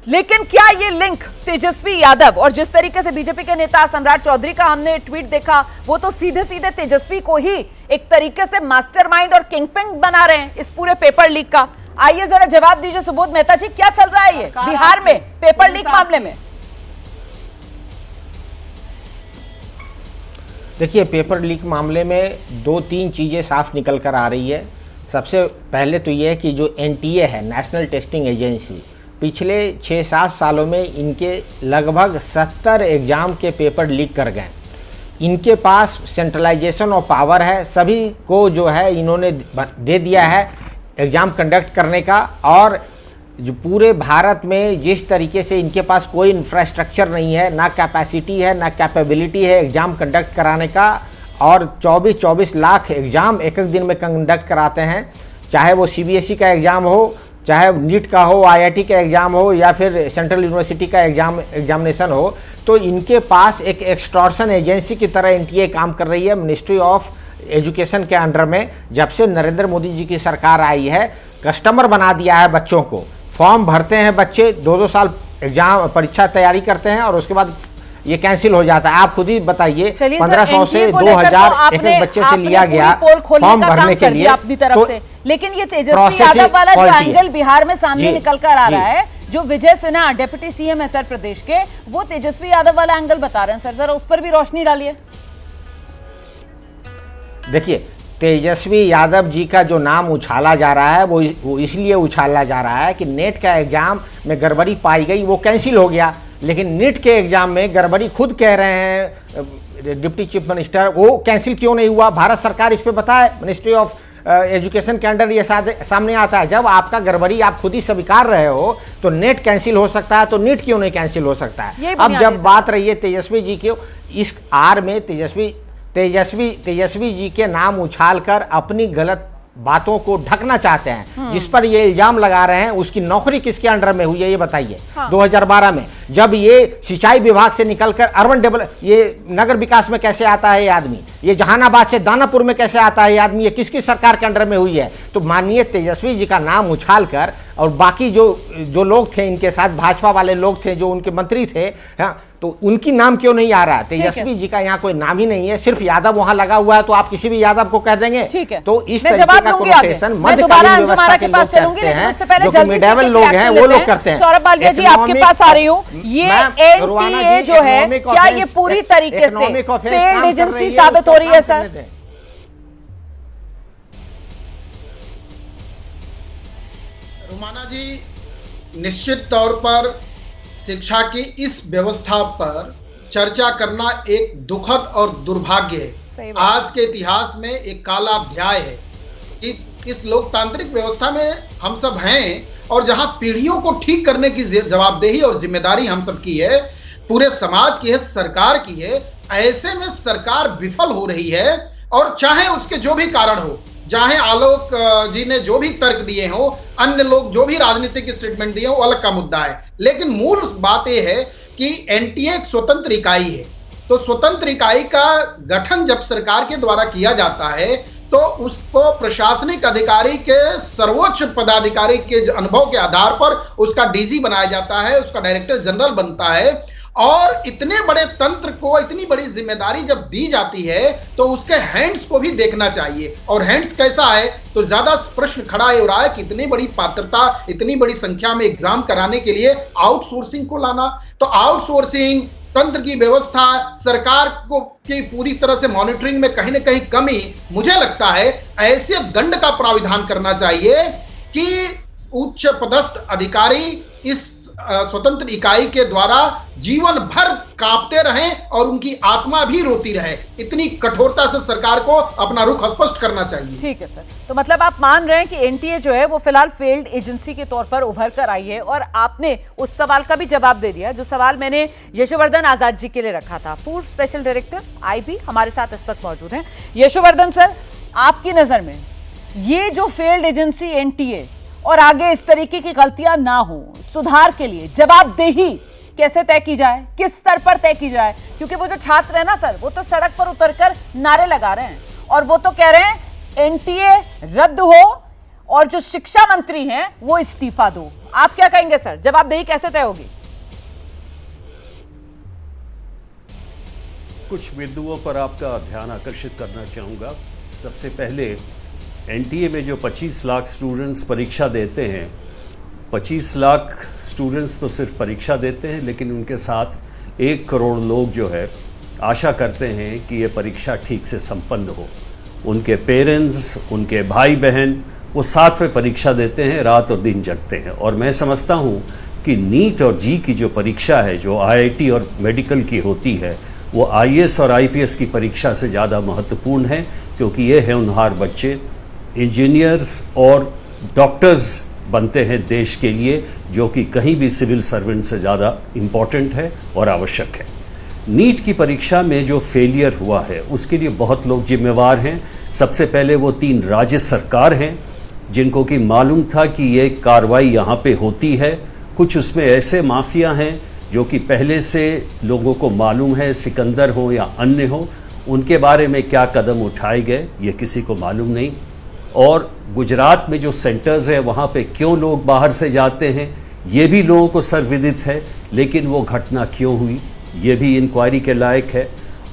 लेकिन क्या ये लिंक तेजस्वी यादव और जिस तरीके से बीजेपी के नेता सम्राट चौधरी का हमने ट्वीट देखा, वो तो सीधे सीधे तेजस्वी को ही एक तरीके से मास्टरमाइंड और किंगपिन बना रहे हैं इस पूरे पेपर लीक का। आइए जरा जवाब दीजिए सुबोध मेहता जी, क्या चल रहा है ये बिहार में पेपर लीक मामले में? देखिए, पेपर लीक मामले में 2-3 चीज़ें साफ निकल कर आ रही है। सबसे पहले तो ये है कि जो एनटीए है, नेशनल टेस्टिंग एजेंसी, पिछले 6-7 सालों में इनके लगभग 70 एग्ज़ाम के पेपर लीक कर गए। इनके पास सेंट्रलाइजेशन ऑफ पावर है, सभी को जो है इन्होंने दे दिया है एग्ज़ाम कंडक्ट करने का। और जो पूरे भारत में जिस तरीके से इनके पास कोई इंफ्रास्ट्रक्चर नहीं है, ना कैपेसिटी है, ना कैपेबिलिटी है एग्ज़ाम कंडक्ट कराने का, और 24-24 लाख एग्ज़ाम एक दिन में कंडक्ट कराते हैं, चाहे वो सीबीएसई का एग्ज़ाम हो, चाहे नीट का हो, आईआईटी का एग्ज़ाम हो, या फिर सेंट्रल यूनिवर्सिटी का एग्जामिनेशन हो। तो इनके पास एक एक्सटॉर्शन एजेंसी की तरह एनटीए काम कर रही है मिनिस्ट्री ऑफ एजुकेशन के अंडर में। जब से नरेंद्र मोदी जी की सरकार आई है, कस्टमर बना दिया है बच्चों को। फॉर्म भरते हैं बच्चे, 2-2 साल एग्जाम परीक्षा तैयारी करते हैं और उसके बाद ये कैंसिल हो जाता है। आप खुद ही बताइए, 1500 से 2000 एक बच्चे से लिया गया फॉर्म भरने के लिए अपनी तरफ से। लेकिन ये तेजस्वी यादव वाला जो एंगल बिहार में सामने निकल कर आ रहा है, जो विजय सिन्हा डिप्टी सीएम है सर प्रदेश के, वो तेजस्वी यादव वाला एंगल बता रहे हैं सर, जरा उस पर भी रोशनी डालिए। देखिए, तेजस्वी यादव जी का जो नाम उछाला जा रहा है वो इसलिए उछाला जा रहा है कि नेट का एग्जाम में गड़बड़ी पाई गई, वो कैंसिल हो गया। लेकिन नीट के एग्जाम में गड़बड़ी खुद कह रहे हैं डिप्टी चीफ मिनिस्टर, वो कैंसिल क्यों नहीं हुआ? भारत सरकार इस पे बताए, मिनिस्ट्री ऑफ एजुकेशन के अंडर ये सामने आता है। जब आपका गड़बड़ी आप खुद ही स्वीकार रहे हो तो नेट कैंसिल हो सकता है, तो नीट क्यों नहीं कैंसिल हो सकता है? अब जब बात रही है तेजस्वी जी की, इस आर में तेजस्वी जी के नाम उछालकर अपनी गलत बातों को ढकना चाहते हैं। जिस पर ये इल्जाम लगा रहे हैं उसकी नौकरी किसके अंडर में हुई है ये बताइए। 2012 में जब ये सिंचाई विभाग से निकलकर अर्बन डेवलप, ये नगर विकास में कैसे आता है ये आदमी? ये जहानाबाद से दानापुर में कैसे आता है ये आदमी? ये किसकी सरकार के अंडर में हुई है? तो माननीय तेजस्वी जी का नाम उछालकर, और बाकी जो लोग थे इनके साथ, भाजपा वाले लोग थे जो उनके मंत्री थे, हाँ, तो उनकी नाम क्यों नहीं आ रहा है? तेजस्वी जी का यहाँ कोई नाम ही नहीं है, सिर्फ यादव वहां लगा हुआ है, तो आप किसी भी यादव को कह देंगे। ठीक है, तो इस तरीके का कोनोटेशन मध्यकालीन व्यवस्था के लोग करते हैं, जो मिडिवल लोग हैं वो लोग करते हैं। सौरभ बालिया जी, आपके पास आ रही हूँ। ये एनटीए जो है, क्या ये पूरी तरीके से फेल्ड एजेंसी साबित हो रही है सर? रुमाना जी, निश्चित तौर पर शिक्षा की इस व्यवस्था पर चर्चा करना एक दुखद और दुर्भाग्य है। आज के इतिहास में एक काला अध्याय है कि इस लोकतांत्रिक व्यवस्था में हम सब हैं, और जहां पीढ़ियों को ठीक करने की जवाबदेही और जिम्मेदारी हम सब की है, पूरे समाज की है, सरकार की है। ऐसे में सरकार विफल हो रही है, और चाहे उसके जो भी कारण हो, चाहे आलोक जी ने जो भी तर्क दिए हो, अन्य लोग जो भी राजनीतिक स्टेटमेंट दिए हो, वो अलग का मुद्दा है। लेकिन मूल बात यह है कि एनटीए एक स्वतंत्र इकाई है। तो स्वतंत्र इकाई का गठन जब सरकार के द्वारा किया जाता है, तो उसको प्रशासनिक अधिकारी के सर्वोच्च पदाधिकारी के अनुभव के आधार पर उसका डीजी बनाया जाता है, उसका डायरेक्टर जनरल बनता है। और इतने बड़े तंत्र को इतनी बड़ी जिम्मेदारी जब दी जाती है, तो उसके हैंड्स को भी देखना चाहिए। और हैंड्स कैसा है, तो ज्यादा प्रश्न खड़ा हो रहा है कि इतनी बड़ी पात्रता, इतनी बड़ी संख्या में एग्जाम कराने के लिए आउटसोर्सिंग को लाना। तो आउटसोर्सिंग, तंत्र की व्यवस्था, सरकार को की पूरी तरह से मॉनिटरिंग में कहीं ना कहीं कमी, मुझे लगता है ऐसे दंड का प्राविधान करना चाहिए कि उच्च पदस्थ अधिकारी इस स्वतंत्र इकाई के द्वारा जीवन भर कांपते रहें और उनकी आत्मा भी रोती रहे। इतनी कठोरता से सरकार को अपना रुख स्पष्ट करना चाहिए। ठीक है सर, तो मतलब आप मान रहे हैं कि एनटीए जो है वो फिलहाल फेल्ड एजेंसी के तौर पर उभर कर आई है, और आपने उस सवाल का भी जवाब दे दिया जो सवाल मैंने यशोवर्धन आजाद जी के लिए रखा था। पूर्व स्पेशल डायरेक्टर आईबी हमारे साथ इस वक्त मौजूद हैं। यशोवर्धन सर, आपकी नजर में ये जो फेल्ड एजेंसी एनटीए, और आगे इस तरीके की गलतियां ना हो, सुधार के लिए जवाबदेही कैसे तय की जाए, किस स्तर पर तय की जाए? क्योंकि वो जो छात्र है ना सर, वो तो सड़क पर उतरकर नारे लगा रहे हैं, और वो तो कह रहे हैं एनटीए रद्द हो और जो शिक्षा मंत्री हैं वो इस्तीफा दो। आप क्या कहेंगे सर, जवाबदेही कैसे तय होगी? कुछ बिंदुओं पर आपका ध्यान आकर्षित करना चाहूँगा। सबसे पहले एनटीए में जो 25 लाख स्टूडेंट्स परीक्षा देते हैं, 25 लाख स्टूडेंट्स तो सिर्फ परीक्षा देते हैं, लेकिन उनके साथ 1 करोड़ लोग जो है आशा करते हैं कि ये परीक्षा ठीक से संपन्न हो। उनके पेरेंट्स, उनके भाई बहन वो साथ में परीक्षा देते हैं, रात और दिन जगते हैं। और मैं समझता हूँ कि नीट और जी की जो परीक्षा है, जो आईआईटी और मेडिकल की होती है, वो आईएएस और आईपीएस की परीक्षा से ज़्यादा महत्वपूर्ण है, क्योंकि ये होनहार बच्चे इंजीनियर्स और डॉक्टर्स बनते हैं देश के लिए, जो कि कहीं भी सिविल सर्वेंट से ज़्यादा इम्पॉर्टेंट है और आवश्यक है। नीट की परीक्षा में जो फेलियर हुआ है उसके लिए बहुत लोग जिम्मेवार हैं। सबसे पहले वो 3 राज्य सरकार हैं जिनको कि मालूम था कि ये कार्रवाई यहाँ पे होती है। कुछ उसमें ऐसे माफिया हैं जो कि पहले से लोगों को मालूम है, सिकंदर हो या अन्य हो, उनके बारे में क्या कदम उठाए गए ये किसी को मालूम नहीं। और गुजरात में जो सेंटर्स है वहाँ पे क्यों लोग बाहर से जाते हैं ये भी लोगों को सर्वविदित है, लेकिन वो घटना क्यों हुई ये भी इंक्वायरी के लायक है।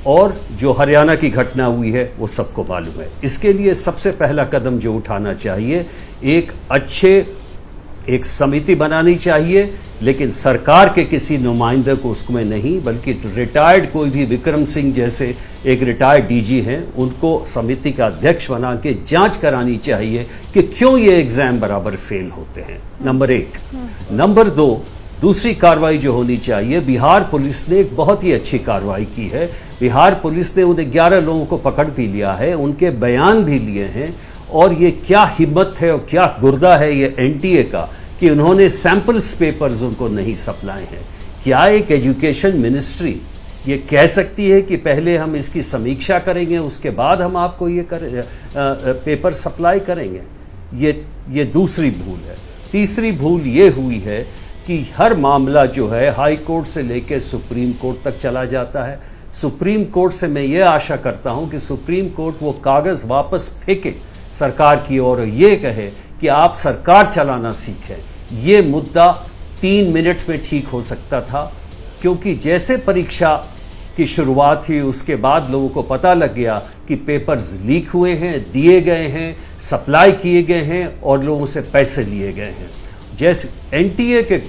और जो हरियाणा की घटना हुई है वो सबको मालूम है। इसके लिए सबसे पहला कदम जो उठाना चाहिए, एक समिति बनानी चाहिए, लेकिन सरकार के किसी नुमाइंदे को उसमें नहीं, बल्कि रिटायर्ड कोई भी विक्रम सिंह जैसे एक रिटायर्ड डीजी हैं उनको समिति का अध्यक्ष बना के जांच करानी चाहिए कि क्यों ये एग्जाम बराबर फेल होते हैं। नंबर 1। नंबर 2, दूसरी कार्रवाई जो होनी चाहिए, बिहार पुलिस ने एक बहुत ही अच्छी कार्रवाई की है। बिहार पुलिस ने उन 11 लोगों को पकड़ भी लिया है, उनके बयान भी लिए हैं। और ये क्या हिम्मत है और क्या गुर्दा है ये एनटीए का कि उन्होंने सैंपल्स पेपर्स उनको नहीं सप्लाई हैं। क्या एक एजुकेशन मिनिस्ट्री ये कह सकती है कि पहले हम इसकी समीक्षा करेंगे उसके बाद हम आपको ये पेपर सप्लाई करेंगे? ये दूसरी भूल है। तीसरी भूल ये हुई है कि हर मामला जो है हाई कोर्ट से लेकर सुप्रीम कोर्ट तक चला जाता है। सुप्रीम कोर्ट से मैं ये आशा करता हूँ कि सुप्रीम कोर्ट वो कागज़ वापस फेंके सरकार की ओर, ये कहे कि आप सरकार चलाना सीखें। ये मुद्दा 3 मिनट में ठीक हो सकता था, क्योंकि जैसे परीक्षा की शुरुआत हुई उसके बाद लोगों को पता लग गया कि पेपर्स लीक हुए हैं, दिए गए हैं, सप्लाई किए गए हैं और लोगों से पैसे लिए गए हैं। जैसे एनटीए के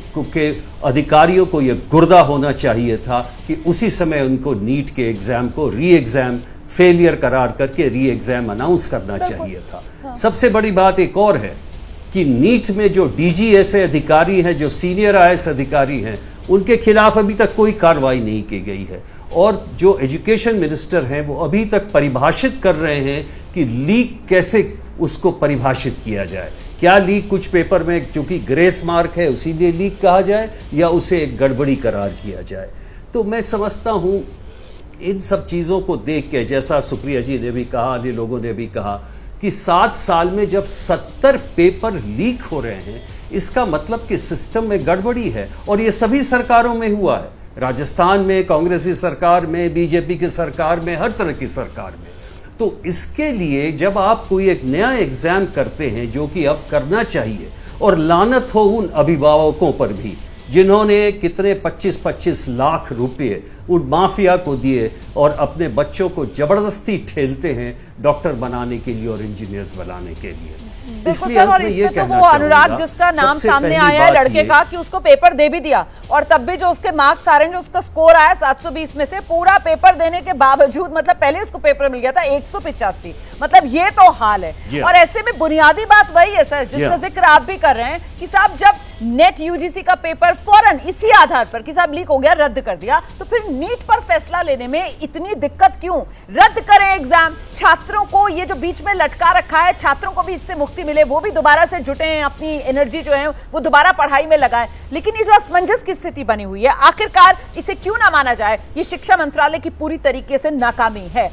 अधिकारियों को यह गुर्दा होना चाहिए था कि उसी समय उनको नीट के एग्ज़ाम को री एग्ज़ाम फेलियर करार करके री एग्ज़ाम अनाउंस करना चाहिए था। सबसे बड़ी बात एक और है कि नीट में जो डीजी ऐसे अधिकारी हैं, जो सीनियर आईएएस अधिकारी हैं, उनके खिलाफ अभी तक कोई कार्रवाई नहीं की गई है। और जो एजुकेशन मिनिस्टर हैं वो अभी तक परिभाषित कर रहे हैं कि लीक कैसे उसको परिभाषित किया जाए। क्या लीक कुछ पेपर में चूंकि ग्रेस मार्क है उसीलिए लीक कहा जाए, या उसे एक गड़बड़ी करार किया जाए? तो मैं समझता हूँ इन सब चीज़ों को देख के, जैसा सुप्रिया जी ने भी कहा, अन्य लोगों ने भी कहा कि 7 साल में जब 70 पेपर लीक हो रहे हैं, इसका मतलब कि सिस्टम में गड़बड़ी है। और ये सभी सरकारों में हुआ है, राजस्थान में कांग्रेसी सरकार में, बीजेपी की सरकार में, हर तरह की सरकार में। तो इसके लिए जब आप कोई एक नया एग्ज़ाम करते हैं, जो कि अब करना चाहिए, और लानत हो उन अभिभावकों पर भी जिन्होंने कितने 25-25 लाख रुपए उन माफिया को दिए और अपने बच्चों को जबरदस्ती ठेलते हैं डॉक्टर बनाने के लिए और इंजीनियर्स बनाने के लिए। इसलिए और इसमें तो वो अनुराग जिसका नाम सामने आया है लड़के का, कि उसको पेपर दे भी दिया और तब भी जो उसके मार्क्स आ रहे हैं, जो उसका स्कोर आया 720 में से, पूरा पेपर देने के बावजूद, मतलब पहले उसको पेपर मिल गया था 185, मतलब ये तो हाल है। और ऐसे में बुनियादी बात वही है सर जिसका जिक्र आप भी कर रहे हैं कि साहब जब नेट यूजीसी का पेपर फौरन इसी आधार पर कि साहब लीक हो गया रद्द कर दिया, तो फिर नीट पर फैसला लेने में इतनी दिक्कत क्यों? रद्द करें एग्जाम, छात्रों को ये जो बीच में लटका रखा है, छात्रों को भी इससे मुक्ति मिले, वो भी दोबारा से जुटे हैं, अपनी एनर्जी जो है वो दोबारा पढ़ाई में लगाएं। लेकिन ये जो असमंजस की स्थिति बनी हुई है, आखिरकार इसे क्यों ना माना जाए ये शिक्षा मंत्रालय की पूरी तरीके से नाकामी है।